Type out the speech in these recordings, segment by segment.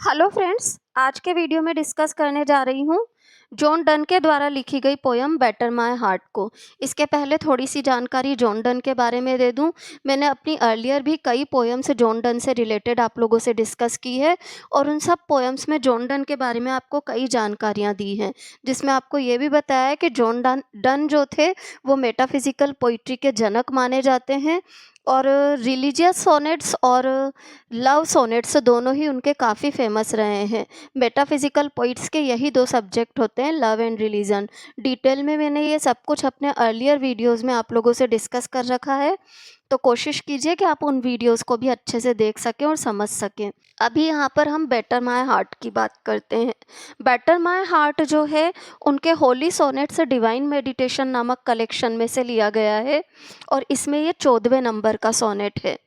Hello friends, आज के video में डिस्कस करने जा रही हूँ जॉन डन के द्वारा लिखी गई पोयम बेटर माय हार्ट को। इसके पहले थोड़ी सी जानकारी जॉन डन के बारे में दे दूँ। मैंने अपनी अर्लियर भी कई पोयम्स जॉन डन से रिलेटेड आप लोगों से डिस्कस की है और उन सब पोयम्स में जॉन डन के बारे में आपको कई जानकारियाँ दी हैं, जिसमें आपको ये भी बताया है कि जॉन डन जो थे वो मेटाफिजिकल पोइट्री के जनक माने जाते हैं और रिलीजियस सोनेट्स और लव सोनेट्स दोनों ही उनके काफ़ी फेमस रहे हैं। मेटाफिजिकल पोइट्स के यही दो सब्जेक्ट होते हैं, लव एंड रिलीजन। डिटेल में मैंने ये सब कुछ अपने अर्लियर वीडियोस में आप लोगों से डिस्कस कर रखा है, तो कोशिश कीजिए कि आप उन वीडियोस को भी अच्छे से देख सकें और समझ सकें। अभी यहाँ पर हम बेटर माय हार्ट की बात करते हैं। बेटर माय हार्ट जो है उनके होली सोनेट्स डिवाइन मेडिटेशन नामक कलेक्शन में से लिया गया है और इसमें ये 14वें नंबर का सोनेट है।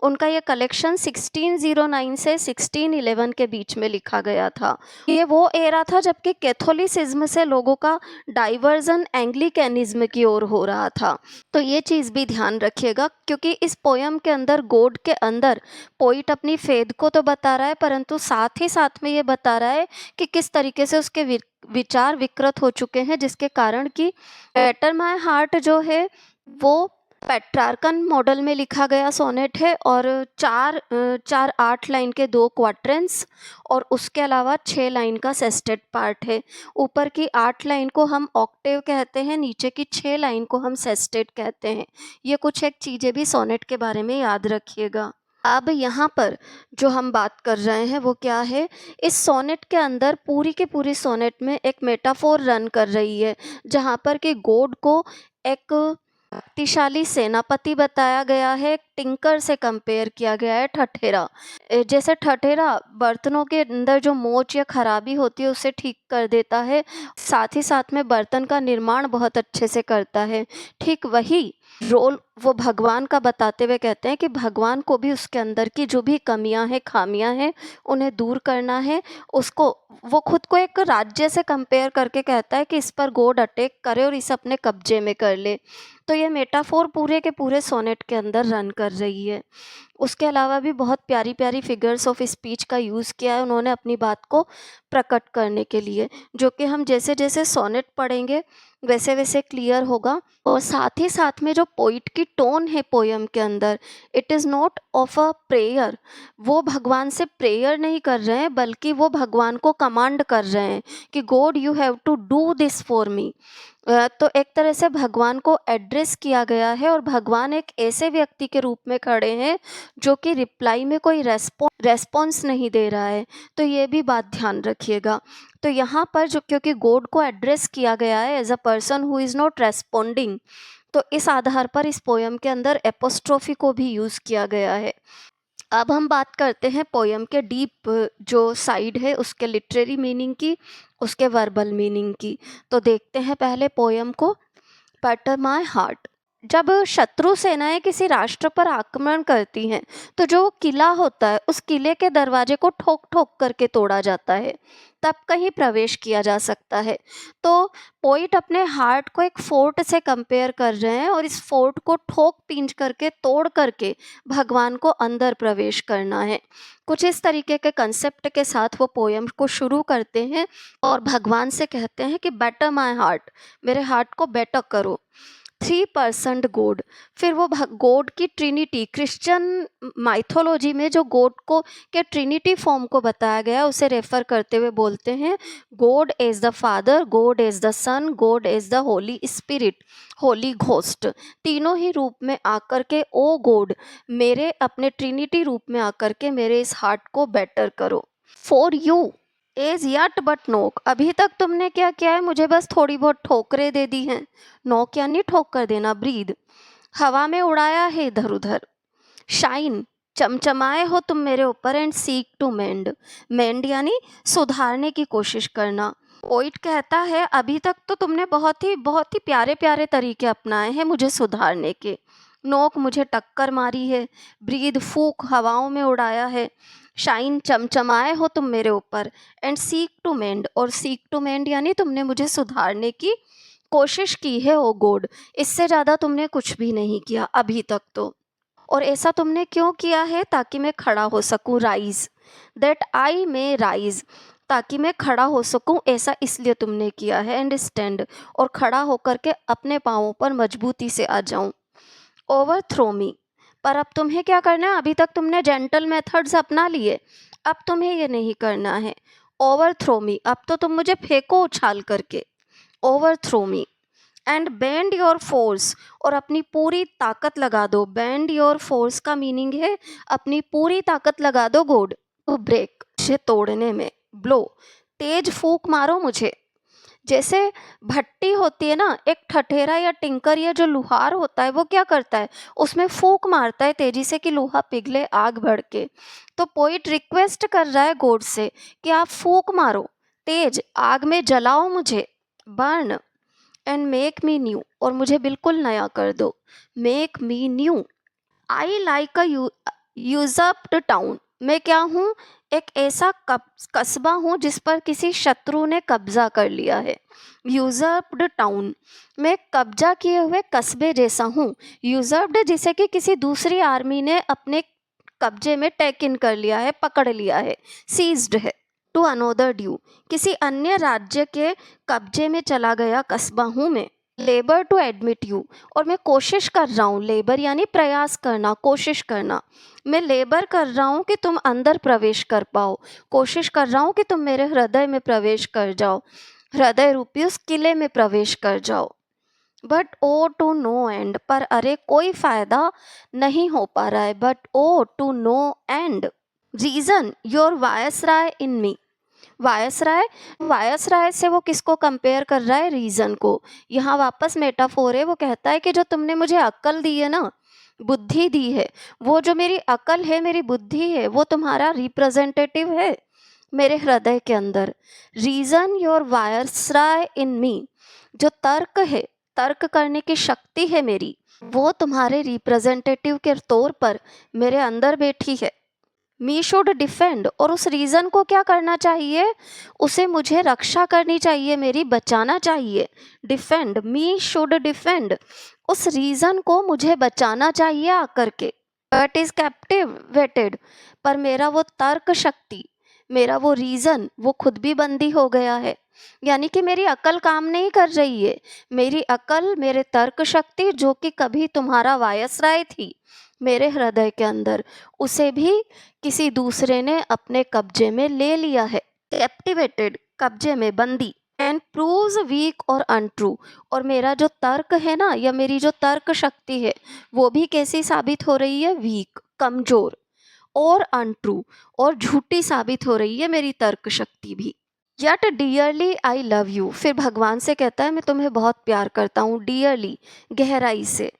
उनका ये कलेक्शन 1609 से 1611 के बीच में लिखा गया था। ये वो एरा था जबकि कैथोलिसिज्म से लोगों का डाइवर्जन एंग्लिकैनिज्म की ओर हो रहा था। तो ये चीज़ भी ध्यान रखिएगा, क्योंकि इस पोयम के अंदर गॉड के अंदर पोइट अपनी फेद को तो बता रहा है, परंतु साथ ही साथ में ये बता रहा है कि किस तरीके से उसके विचार विकृत हो चुके हैं, जिसके कारण कि बेटर माय हार्ट जो है वो पेट्रार्कन मॉडल में लिखा गया सोनेट है और चार 8 लाइन के 2 क्वाट्रेंस और उसके अलावा 6 लाइन का सेस्टेड पार्ट है। ऊपर की 8 लाइन को हम ऑक्टेव कहते हैं, नीचे की 6 लाइन को हम सेस्टेड कहते हैं। ये कुछ एक चीज़ें भी सोनेट के बारे में याद रखिएगा। अब यहाँ पर जो हम बात कर रहे हैं वो क्या है, इस सोनेट के अंदर पूरी की पूरी सोनेट में एक मेटाफोर रन कर रही है, जहाँ पर कि गॉड को एक शक्तिशाली सेनापति बताया गया है, टिंकर से कंपेयर किया गया है ठठेरा। जैसे ठठेरा बर्तनों के अंदर जो मोच या खराबी होती है उसे ठीक कर देता है, साथ ही साथ में बर्तन का निर्माण बहुत अच्छे से करता है। ठीक वही रोल वो भगवान का बताते हुए कहते हैं कि भगवान को भी उसके अंदर की जो भी कमियां हैं, खामियां हैं, उन्हें दूर करना है। उसको वो खुद को एक राज्य से कंपेयर करके कहता है कि इस पर गॉड अटैक करे और इसे अपने कब्जे में कर ले। तो ये मेटाफोर पूरे के पूरे सोनेट के अंदर रन कर रही है। उसके अलावा भी बहुत प्यारी प्यारी फिगर्स ऑफ स्पीच का यूज़ किया है उन्होंने अपनी बात को प्रकट करने के लिए, जो कि हम जैसे जैसे सोनेट पढ़ेंगे वैसे वैसे क्लियर होगा। और साथ ही साथ में जो पोइट की टोन है पोयम के अंदर, it is not of a prayer. वो भगवान से प्रेयर नहीं कर रहे हैं, बल्कि वो भगवान को कमांड कर रहे हैं कि God you have to do this for me. तो एक तरह से भगवान को एड्रेस किया गया है और भगवान एक ऐसे व्यक्ति के रूप में खड़े हैं जो कि रिप्लाई में कोई रेस्पॉन्स नहीं दे रहा है। तो ये भी बात ध्यान रखिएगा। तो यहाँ पर जो क्योंकि गॉड को एड्रेस किया गया है as a person who is not responding, तो इस आधार पर इस पोयम के अंदर एपोस्ट्रोफी को भी यूज़ किया गया है। अब हम बात करते हैं पोयम के डीप जो साइड है उसके लिटरेरी मीनिंग की, उसके वर्बल मीनिंग की। तो देखते हैं पहले पोयम को। Better my heart. जब शत्रु सेनाएं किसी राष्ट्र पर आक्रमण करती हैं तो जो किला होता है उस किले के दरवाजे को ठोक ठोक करके तोड़ा जाता है, तब कहीं प्रवेश किया जा सकता है। तो पोइट अपने हार्ट को एक फोर्ट से कंपेयर कर रहे हैं और इस फोर्ट को ठोक पींच करके तोड़ करके भगवान को अंदर प्रवेश करना है। कुछ इस तरीके के कंसेप्ट के साथ वो पोयम को शुरू करते हैं और भगवान से कहते हैं कि बेटर माय हार्ट, मेरे हार्ट को बेटर करो। 3% गॉड। फिर वो गॉड की ट्रिनिटी, क्रिश्चियन माइथोलॉजी में जो गॉड को के ट्रिनिटी फॉर्म को बताया गया उसे रेफर करते हुए बोलते हैं God is the Father, God is the Son, God is the Holy Spirit, Holy Ghost. तीनों ही रूप में आकर के ओ गॉड, मेरे अपने ट्रिनिटी रूप में आकर के मेरे इस हार्ट को बेटर करो। For you as yet but knock. अभी तक तुमने क्या किया है, मुझे बस थोड़ी बहुत ठोकरें दे दी हैं। नोक यानी ठोक कर देना, ब्रीद। हवा में उड़ाया है इधर उधर। शाइन, चमचमाए हो तुम मेरे ऊपर। एंड सीक टू मेंड, मेंड यानी सुधारने की कोशिश करना। पोइट कहता है अभी तक तो तुमने बहुत ही प्यारे प्यारे तरीके अपनाए हैं मुझे सुधारने के। नोक, मुझे टक्कर मारी है। ब्रीद, फूक, हवाओं में उड़ाया है। शाइन, चमचमाए हो तुम मेरे ऊपर। एंड सीक टू मेंड, और सीक टू मेंड यानी तुमने मुझे सुधारने की कोशिश की है ओ गॉड। इससे ज़्यादा तुमने कुछ भी नहीं किया अभी तक तो। और ऐसा तुमने क्यों किया है, ताकि मैं खड़ा हो सकूं, rise. That I may rise, ताकि मैं खड़ा हो सकूं, ऐसा इसलिए तुमने किया है। एंड स्टैंड, और खड़ा होकर के अपने पाँवों पर मजबूती से आ जाऊं। ओवर थ्रो मी, पर अब तुम्हें क्या करना है? अभी तक तुमने जेंटल मेथड्स अपना लिए, अब तुम्हें ये नहीं करना है। ओवर थ्रो मी, अब तो तुम मुझे फेंको उछाल करके। Over throw me. And bend your force, और अपनी पूरी ताकत लगा दो। बेंड योर फोर्स का मीनिंग है अपनी पूरी ताकत लगा दो गॉड, टू ब्रेक, मुझे तोड़ने में। ब्लो, तेज फूंक मारो मुझे। जैसे भट्टी होती है ना, एक ठठेरा या टिंकर या जो लुहार होता है वो क्या करता है, उसमें फूंक मारता है तेजी से कि लोहा पिघले, आग भड़के। तो पोइट रिक्वेस्ट कर रहा है गॉड से कि आप फूंक मारो, तेज आग में जलाओ मुझे, burn. And make me new, और मुझे बिल्कुल नया कर दो। Make me new. I like a usurped town, मैं क्या हूँ? एक ऐसा कस्बा हूँ जिस पर किसी शत्रु ने कब्जा कर लिया है। यूजर्प्ड टाउन, मैं कब्जा किए हुए कस्बे जैसा हूँ। यूजर्प्ड, जिसे कि किसी दूसरी आर्मी ने अपने कब्जे में टेक इन कर लिया है, पकड़ लिया है, सीज्ड है। टू अनोदर ड्यू, किसी अन्य राज्य के कब्जे में चला गया कस्बा हूँ मैं। लेबर टू एडमिट यू, और मैं कोशिश कर रहा हूँ। लेबर यानी प्रयास करना, कोशिश करना। मैं लेबर कर रहा हूँ कि तुम अंदर प्रवेश कर पाओ, कोशिश कर रहा हूँ कि तुम मेरे हृदय में प्रवेश कर जाओ, हृदय रूपी उस किले में प्रवेश कर जाओ। But oh to no end, पर अरे कोई फायदा नहीं हो पा रहा है। But oh to no end. Reason your viceroy in me, viceroy, viceroy से वो किसको कंपेयर कर रहा है? रीजन को। यहाँ वापस मेटाफोर है, वो कहता है कि जो तुमने मुझे अक्ल दी है ना, बुद्धि दी है, वो जो मेरी अकल है, मेरी बुद्धि है, वो तुम्हारा रिप्रेजेंटेटिव है मेरे हृदय के अंदर। रीजन योर वायसराय इन मी, जो तर्क है, तर्क करने की शक्ति है मेरी, वो तुम्हारे रिप्रेजेंटेटिव के तौर पर मेरे अंदर बैठी है। मी शुड डिफेंड, और उस रीज़न को क्या करना चाहिए? उसे मुझे रक्षा करनी चाहिए, मेरी बचाना चाहिए। डिफेंड, मी शुड डिफेंड, उस रीज़न को मुझे बचाना चाहिए आकर के। बट इज कैप्टिवेटेड, पर मेरा वो तर्क शक्ति, मेरा वो रीज़न, वो खुद भी बंदी हो गया है। यानी कि मेरी अकल काम नहीं कर रही है। मेरी अकल, मेरे तर्क शक्ति, जो कि कभी तुम्हारा वायसराय थी मेरे हृदय के अंदर, उसे भी किसी दूसरे ने अपने कब्जे में ले लिया है। कैप्टिवेटेड, कब्जे में, बंदी। एंड प्रूव्स वीक और अनट्रू, और मेरा जो तर्क है ना, या मेरी जो तर्क शक्ति है, वो भी कैसी साबित हो रही है? वीक, कमजोर, और अनट्रू, और झूठी साबित हो रही है मेरी तर्क शक्ति भी। Yet dearly I love you, फिर भगवान से कहता है मैं तुम्हें बहुत प्यार करता हूँ। डियरली, गहराई से।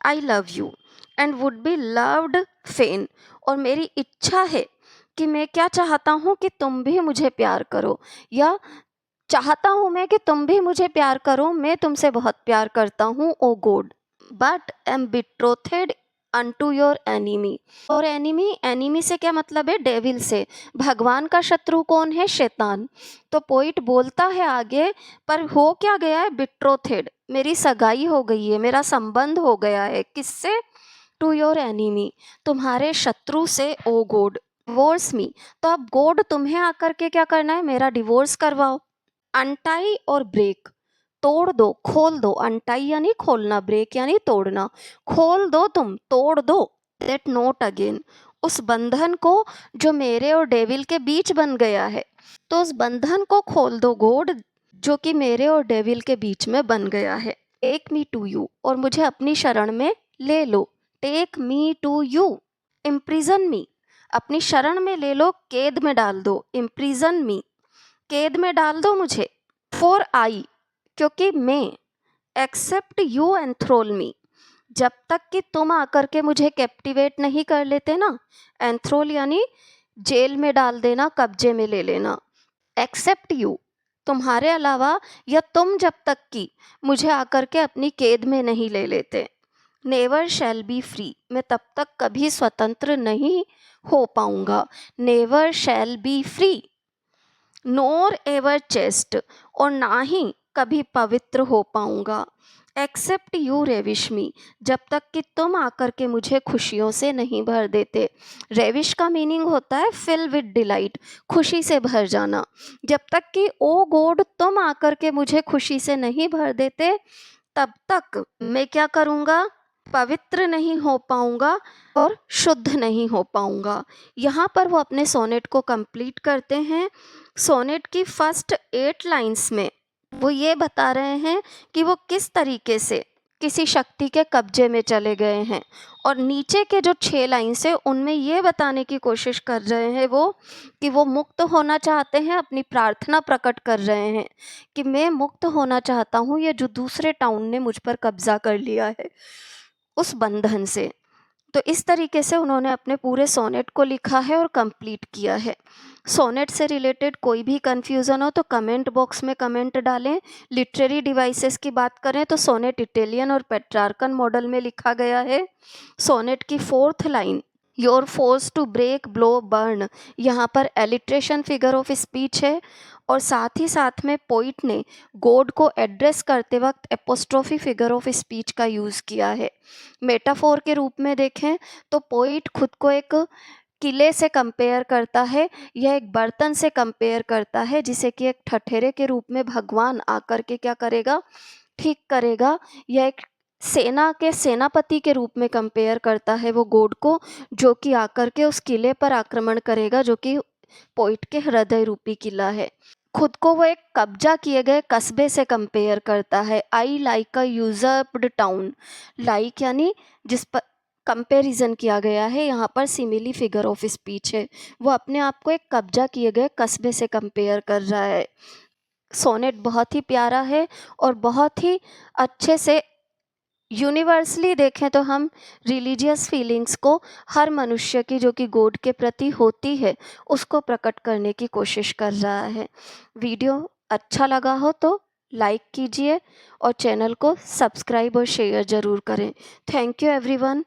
I love you and would be loved fain, और मेरी इच्छा है कि मैं क्या चाहता हूँ कि तुम भी मुझे प्यार करो, या चाहता हूँ मैं कि तुम भी मुझे प्यार करो, मैं तुमसे बहुत प्यार करता हूँ oh God. But am betrothed unto your enemy, और एनिमी, एनिमी से क्या मतलब है? डेविल से। भगवान का शत्रु कौन है? शैतान। तो पोइट बोलता है आगे, पर हो क्या गया है? बिट्रोथेड, मेरी सगाई हो गई है, मेरा संबंध हो गया है। किससे? टू योर एनिमी, तुम्हारे शत्रु से। ओ गॉड डिवोर्स मी, तो अब गॉड तुम्हें आकर के क्या करना है? मेरा डिवोर्स करवाओ। अनटाई और ब्रेक, तोड़ दो, खोल दो। अनटाई यानी खोलना, ब्रेक यानी तोड़ना। खोल दो, तुम तोड़ दो। दैट नोट अगेन, उस बंधन को जो मेरे और डेविल के बीच बन गया है, तो उस बंधन को खोल दो गॉड, जो कि मेरे और डेविल के बीच में बन गया है। टेक मी टू यू, और मुझे अपनी शरण में ले लो। Take me to you. Imprison me, अपनी शरण में ले लो, कैद में डाल दो। इम्प्रिजन मी, कैद में डाल दो मुझे। फॉर आई, क्योंकि मैं। एक्सेप्ट यू एंथ्रोल मी, जब तक कि तुम आकर के मुझे कैप्टिवेट नहीं कर लेते ना। एंथ्रोल यानी जेल में डाल देना, कब्जे में ले लेना। एक्सेप्ट यू, तुम्हारे अलावा, या तुम जब तक कि मुझे आकर के अपनी कैद में नहीं ले लेते। नेवर शैल बी फ्री, मैं तब तक कभी स्वतंत्र नहीं हो पाऊंगा। Never shall be free. NOR ever chest, और ना ही कभी पवित्र हो पाऊंगा। एक्सेप्ट यू रेविश मी, जब तक कि तुम आकर के मुझे खुशियों से नहीं भर देते। रेविश का मीनिंग होता है फिल विद डिलाइट, खुशी से भर जाना। जब तक कि ओ गॉड तुम आकर के मुझे खुशी से नहीं भर देते, तब तक मैं क्या करूँगा, पवित्र नहीं हो पाऊँगा और शुद्ध नहीं हो पाऊँगा। यहाँ पर वो अपने सोनेट को कंप्लीट करते हैं। सोनेट की फर्स्ट 8 लाइन्स में वो ये बता रहे हैं कि वो किस तरीके से किसी शक्ति के कब्जे में चले गए हैं, और नीचे के जो 6 लाइन्स है उनमें ये बताने की कोशिश कर रहे हैं वो कि वो मुक्त होना चाहते हैं, अपनी प्रार्थना प्रकट कर रहे हैं कि मैं मुक्त होना चाहता हूँ, ये जो दूसरे टाउन ने मुझ पर कब्जा कर लिया है उस बंधन से। तो इस तरीके से उन्होंने अपने पूरे सोनेट को लिखा है और कंप्लीट किया है। सोनेट से रिलेटेड कोई भी कन्फ्यूज़न हो तो कमेंट बॉक्स में कमेंट डालें। लिटरेरी डिवाइसेस की बात करें तो सोनेट इटालियन और पेट्रार्कन मॉडल में लिखा गया है। सोनेट की 4th line, your force to break blow burn, यहाँ पर एलिट्रेशन फिगर ऑफ स्पीच है, और साथ ही साथ में पोइट ने गॉड को एड्रेस करते वक्त एपोस्ट्रोफी फिगर ऑफ स्पीच का यूज़ किया है। मेटाफोर के रूप में देखें तो पोइट खुद को एक किले से कंपेयर करता है, यह एक बर्तन से कंपेयर करता है जिसे कि एक ठठेरे के रूप में भगवान आकर के क्या करेगा, ठीक करेगा। यह एक सेना के सेनापति के रूप में कंपेयर करता है वो गॉड को, जो कि आकर के उस किले पर आक्रमण करेगा, जो कि पोइट के हृदय रूपी किला है। खुद को वो एक कब्जा किए गए कस्बे से कंपेयर करता है। I like a usurped town, like यानी जिस पर कंपैरिजन किया गया है, यहाँ पर सिमिली फिगर ऑफ स्पीच है। वो अपने आप को एक कब्जा किए गए कस्बे से कंपेयर कर रहा है। सोनेट बहुत ही प्यारा है और बहुत ही अच्छे से यूनिवर्सली देखें तो हम रिलीजियस फीलिंग्स को हर मनुष्य की जो कि गॉड के प्रति होती है उसको प्रकट करने की कोशिश कर रहा है। वीडियो अच्छा लगा हो तो लाइक कीजिए और चैनल को सब्सक्राइब और शेयर ज़रूर करें। Thank you everyone.